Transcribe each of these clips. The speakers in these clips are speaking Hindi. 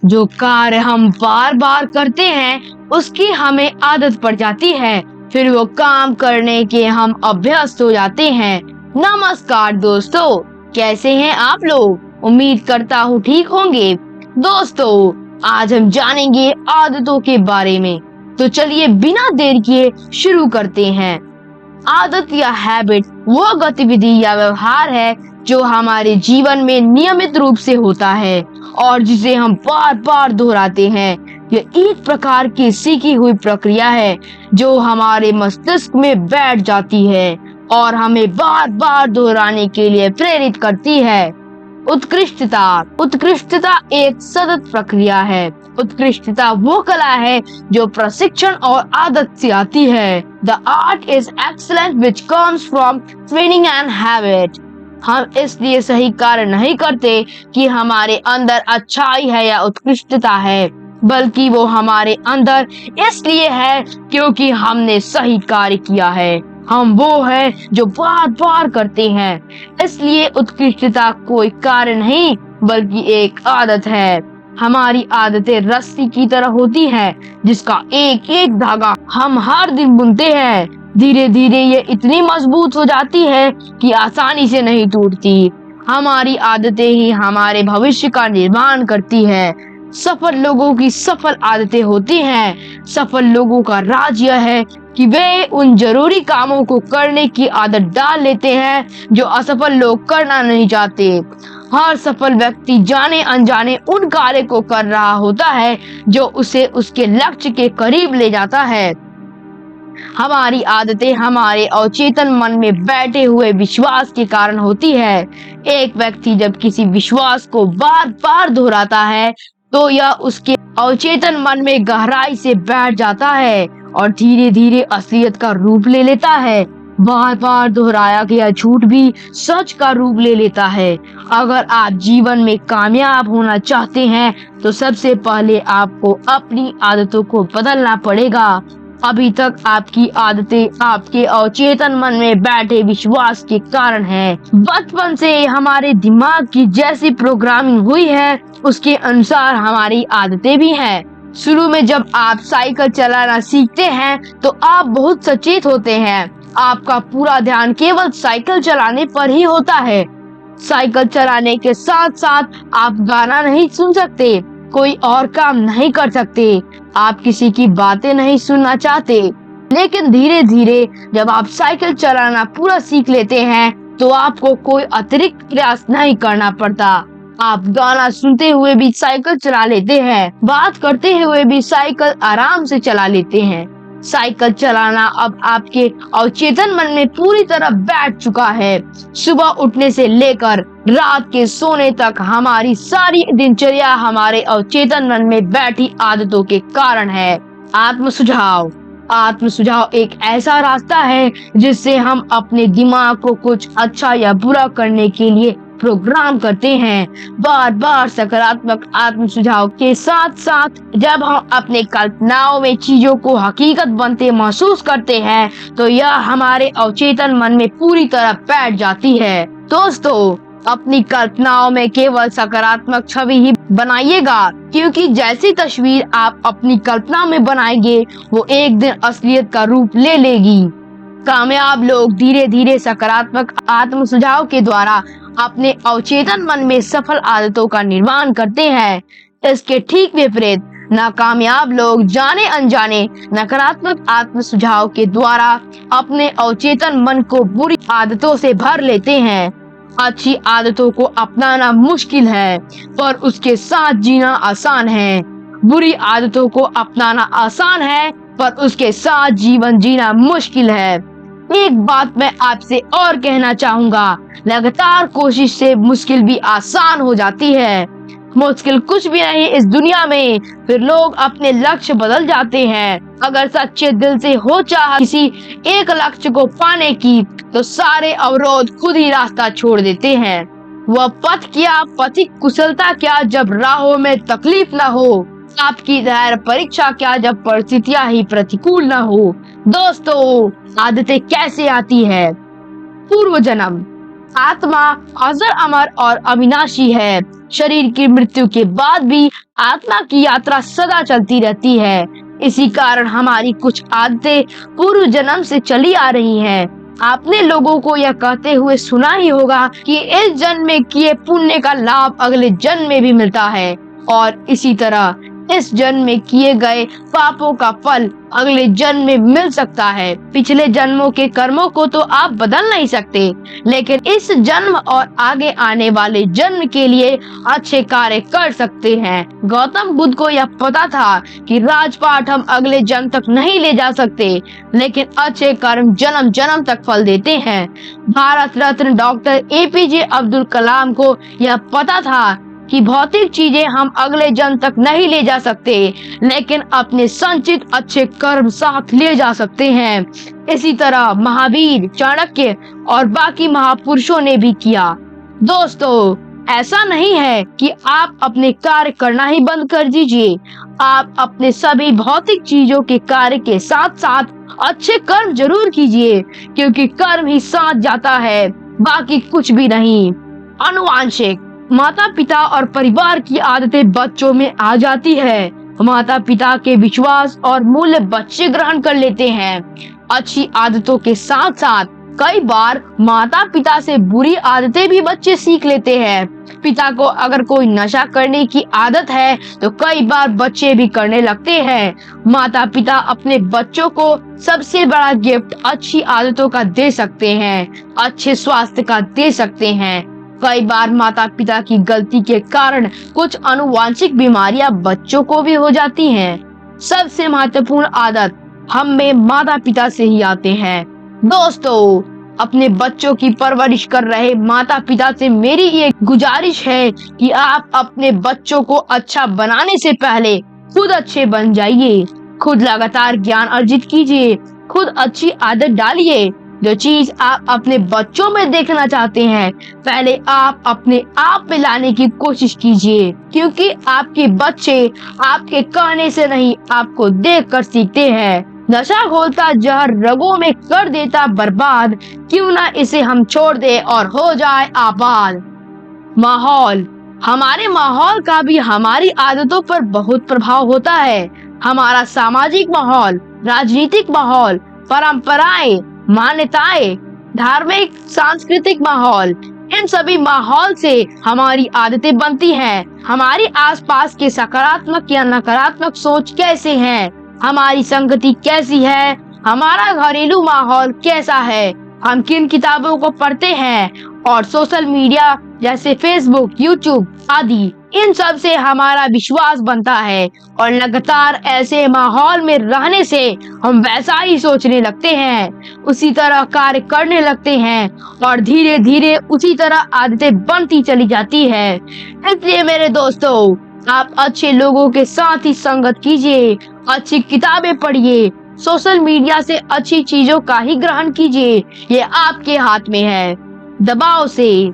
जो कार्य हम बार बार करते हैं उसकी हमें आदत पड़ जाती है, फिर वो काम करने के हम अभ्यस्त हो जाते हैं। नमस्कार दोस्तों, कैसे हैं आप लोग? उम्मीद करता हूँ ठीक होंगे। दोस्तों, आज हम जानेंगे आदतों के बारे में, तो चलिए बिना देर किए शुरू करते हैं। आदत या हैबिट वो गतिविधि या व्यवहार है जो हमारे जीवन में नियमित रूप से होता है और जिसे हम बार बार दोहराते हैं। यह एक प्रकार की सीखी हुई प्रक्रिया है जो हमारे मस्तिष्क में बैठ जाती है और हमें बार बार दोहराने के लिए प्रेरित करती है। उत्कृष्टता उत्कृष्टता एक सतत प्रक्रिया है। उत्कृष्टता वो कला है जो प्रशिक्षण और आदत से आती है। The art is excellence which comes from training and habit. हम इसलिए सही कार्य नहीं करते कि हमारे अंदर अच्छाई है या उत्कृष्टता है, बल्कि वो हमारे अंदर इसलिए है क्योंकि हमने सही कार्य किया है। हम वो है जो बार बार करते हैं। इसलिए उत्कृष्टता कोई कार्य नहीं बल्कि एक आदत है। हमारी आदतें रस्सी की तरह होती है जिसका एक एक धागा हम हर दिन बुनते हैं। धीरे धीरे ये इतनी मजबूत हो जाती है कि आसानी से नहीं टूटती। हमारी आदतें ही हमारे भविष्य का निर्माण करती है। सफल लोगों की सफल आदतें होती हैं। सफल लोगों का राज यह है कि वे उन जरूरी कामों को करने की आदत डाल लेते हैं जो असफल लोग करना नहीं चाहते। हर सफल व्यक्ति जाने अनजाने उन कार्य को कर रहा होता है जो उसे उसके लक्ष्य के करीब ले जाता है। हमारी आदतें हमारे अवचेतन मन में बैठे हुए विश्वास के कारण होती है। एक व्यक्ति जब किसी विश्वास को बार बार दोहराता है तो यह उसके अवचेतन मन में गहराई से बैठ जाता है और धीरे धीरे असलियत का रूप ले लेता है। बार बार दोहराया गया झूठ भी सच का रूप ले लेता है। अगर आप जीवन में कामयाब होना चाहते हैं तो सबसे पहले आपको अपनी आदतों को बदलना पड़ेगा। अभी तक आपकी आदतें आपके अवचेतन मन में बैठे विश्वास के कारण है। बचपन से हमारे दिमाग की जैसी प्रोग्रामिंग हुई है उसके अनुसार हमारी आदतें भी हैं। शुरू में जब आप साइकिल चलाना सीखते हैं तो आप बहुत सचेत होते हैं। आपका पूरा ध्यान केवल साइकिल चलाने पर ही होता है। साइकिल चलाने के साथ साथ आप गाना नहीं सुन सकते, कोई और काम नहीं कर सकते, आप किसी की बातें नहीं सुनना चाहते। लेकिन धीरे धीरे जब आप साइकिल चलाना पूरा सीख लेते हैं तो आपको कोई अतिरिक्त प्रयास नहीं करना पड़ता। आप गाना सुनते हुए भी साइकिल चला लेते हैं, बात करते हुए भी साइकिल आराम से चला लेते हैं। साइकिल चलाना अब आपके अवचेतन मन में पूरी तरह बैठ चुका है। सुबह उठने से लेकर रात के सोने तक हमारी सारी दिनचर्या हमारे अवचेतन मन में बैठी आदतों के कारण है। आत्म सुझाव एक ऐसा रास्ता है जिससे हम अपने दिमाग को कुछ अच्छा या बुरा करने के लिए प्रोग्राम करते हैं। बार बार सकारात्मक आत्म सुझाव के साथ साथ जब हम अपने कल्पनाओं में चीजों को हकीकत बनते महसूस करते हैं तो यह हमारे अवचेतन मन में पूरी तरह बैठ जाती है। दोस्तों, अपनी कल्पनाओं में केवल सकारात्मक छवि ही बनाइएगा, क्योंकि जैसी तस्वीर आप अपनी कल्पना में बनाएंगे वो एक दिन असलियत का रूप ले लेगी। कामयाब लोग धीरे धीरे सकारात्मक आत्म सुझाव के द्वारा अपने अवचेतन मन में सफल आदतों का निर्माण करते हैं। इसके ठीक विपरीत नाकामयाब लोग जाने अनजाने नकारात्मक आत्म सुझाव के द्वारा अपने अवचेतन मन को बुरी आदतों से भर लेते हैं। अच्छी आदतों को अपनाना मुश्किल है पर उसके साथ जीना आसान है। बुरी आदतों को अपनाना आसान है पर उसके साथ जीवन जीना मुश्किल है। एक बात मैं आपसे और कहना चाहूँगा, लगातार कोशिश से मुश्किल भी आसान हो जाती है। मुश्किल कुछ भी नहीं इस दुनिया में, फिर लोग अपने लक्ष्य बदल जाते हैं। अगर सच्चे दिल से हो चाह किसी एक लक्ष्य को पाने की तो सारे अवरोध खुद ही रास्ता छोड़ देते हैं। वह पथ क्या, पथिक कुशलता क्या जब राहों में तकलीफ न हो, आपकी धैर्य परीक्षा क्या जब परिस्थितियां ही प्रतिकूल न हो। दोस्तों, आदतें कैसे आती है? पूर्व जन्म। आत्मा अजर अमर और अविनाशी है। शरीर की मृत्यु के बाद भी आत्मा की यात्रा सदा चलती रहती है। इसी कारण हमारी कुछ आदतें पूर्व जन्म से चली आ रही हैं। आपने लोगों को यह कहते हुए सुना ही होगा कि इस जन्म में किए पुण्य का लाभ अगले जन्म में भी मिलता है, और इसी तरह इस जन्म में किए गए पापों का फल अगले जन्म में मिल सकता है। पिछले जन्मों के कर्मों को तो आप बदल नहीं सकते, लेकिन इस जन्म और आगे आने वाले जन्म के लिए अच्छे कार्य कर सकते हैं। गौतम बुद्ध को यह पता था कि राजपाट हम अगले जन्म तक नहीं ले जा सकते, लेकिन अच्छे कर्म जन्म जन्म तक फल देते हैं। भारत रत्न डॉक्टर APJ अब्दुल कलाम को यह पता था कि भौतिक चीजें हम अगले जन्म तक नहीं ले जा सकते, लेकिन अपने संचित अच्छे कर्म साथ ले जा सकते हैं। इसी तरह महावीर, चाणक्य और बाकी महापुरुषों ने भी किया। दोस्तों, ऐसा नहीं है कि आप अपने कार्य करना ही बंद कर दीजिए। आप अपने सभी भौतिक चीजों के कार्य के साथ साथ अच्छे कर्म जरूर कीजिए, क्योंकि कर्म ही साथ जाता है, बाकी कुछ भी नहीं। आनुवांशिक माता पिता और परिवार की आदतें बच्चों में आ जाती है। माता पिता के विश्वास और मूल्य बच्चे ग्रहण कर लेते हैं। अच्छी आदतों के साथ साथ कई बार माता पिता से बुरी आदतें भी बच्चे सीख लेते हैं। पिता को अगर कोई नशा करने की आदत है तो कई बार बच्चे भी करने लगते हैं। माता पिता अपने बच्चों को सबसे बड़ा गिफ्ट अच्छी आदतों का दे सकते हैं, अच्छे स्वास्थ्य का दे सकते हैं। कई बार माता पिता की गलती के कारण कुछ आनुवांशिक बीमारियां बच्चों को भी हो जाती हैं। सबसे महत्वपूर्ण आदत हम में माता पिता से ही आते हैं। दोस्तों, अपने बच्चों की परवरिश कर रहे माता पिता से मेरी ये गुजारिश है कि आप अपने बच्चों को अच्छा बनाने से पहले खुद अच्छे बन जाइए। खुद लगातार ज्ञान अर्जित कीजिए, खुद अच्छी आदत डालिए। जो चीज आप अपने बच्चों में देखना चाहते हैं, पहले आप अपने आप में लाने की कोशिश कीजिए, क्योंकि आपके बच्चे आपके कहने से नहीं, आपको देखकर सीखते हैं। नशा घोलता जहर रगों में कर देता बर्बाद, क्यों ना इसे हम छोड़ दे और हो जाए आबाद। माहौल, हमारे माहौल का भी हमारी आदतों पर बहुत प्रभाव होता है। हमारा सामाजिक माहौल, राजनीतिक माहौल, परंपराएं, मान्यताएं, धार्मिक सांस्कृतिक माहौल, इन सभी माहौल से हमारी आदतें बनती हैं। हमारी आसपास के सकारात्मक या नकारात्मक सोच कैसे हैं, हमारी संगति कैसी है, हमारा घरेलू माहौल कैसा है, हम किन किताबों को पढ़ते हैं, और सोशल मीडिया जैसे फेसबुक, यूट्यूब आदि, इन सब से हमारा विश्वास बनता है। और लगातार ऐसे माहौल में रहने से हम वैसा ही सोचने लगते हैं, उसी तरह कार्य करने लगते हैं, और धीरे धीरे उसी तरह आदतें बनती चली जाती है। इसलिए मेरे दोस्तों, आप अच्छे लोगों के साथ ही संगत कीजिए, अच्छी किताबें पढ़िए, सोशल मीडिया से अच्छी चीजों का ही ग्रहण कीजिए। ये आपके हाथ में है। दबाव से,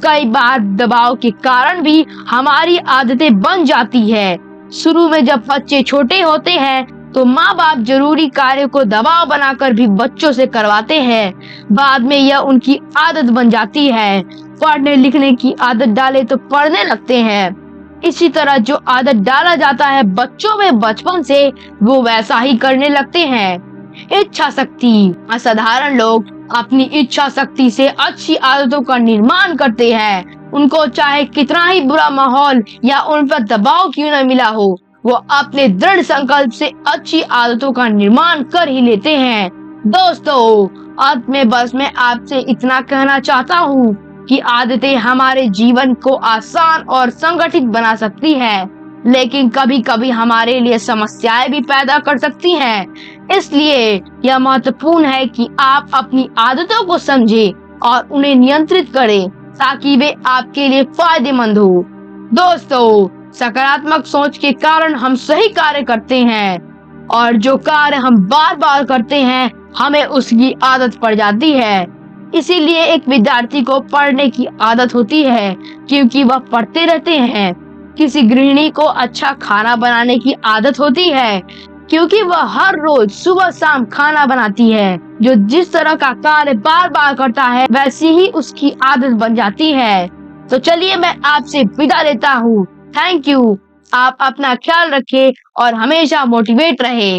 कई बार दबाव के कारण भी हमारी आदतें बन जाती है। शुरू में जब बच्चे छोटे होते हैं तो माँ बाप जरूरी कार्य को दबाव बनाकर भी बच्चों से करवाते हैं। बाद में यह उनकी आदत बन जाती है। पढ़ने लिखने की आदत डाले तो पढ़ने लगते हैं। इसी तरह जो आदत डाला जाता है बच्चों में बचपन से, वो वैसा ही करने लगते हैं। इच्छा शक्ति, असाधारण लोग अपनी इच्छा शक्ति से अच्छी आदतों का निर्माण करते हैं। उनको चाहे कितना ही बुरा माहौल या उन पर दबाव क्यों न मिला हो, वो अपने दृढ़ संकल्प से अच्छी आदतों का निर्माण कर ही लेते हैं। दोस्तों, अंत में बस मैं आपसे इतना कहना चाहता हूँ कि आदतें हमारे जीवन को आसान और संगठित बना सकती हैं, लेकिन कभी कभी हमारे लिए समस्याएं भी पैदा कर सकती हैं। इसलिए यह महत्वपूर्ण है कि आप अपनी आदतों को समझें और उन्हें नियंत्रित करें, ताकि वे आपके लिए फायदेमंद हो। दोस्तों, सकारात्मक सोच के कारण हम सही कार्य करते हैं, और जो कार्य हम बार बार करते हैं हमें उसकी आदत पड़ जाती है। इसीलिए एक विद्यार्थी को पढ़ने की आदत होती है, क्योंकि वह पढ़ते रहते हैं। किसी गृहिणी को अच्छा खाना बनाने की आदत होती है, क्योंकि वह हर रोज सुबह शाम खाना बनाती है। जो जिस तरह का कार्य बार बार करता है वैसी ही उसकी आदत बन जाती है। तो चलिए मैं आपसे विदा लेता हूँ। Thank you. आप अपना ख्याल रखें और हमेशा मोटिवेट रहे।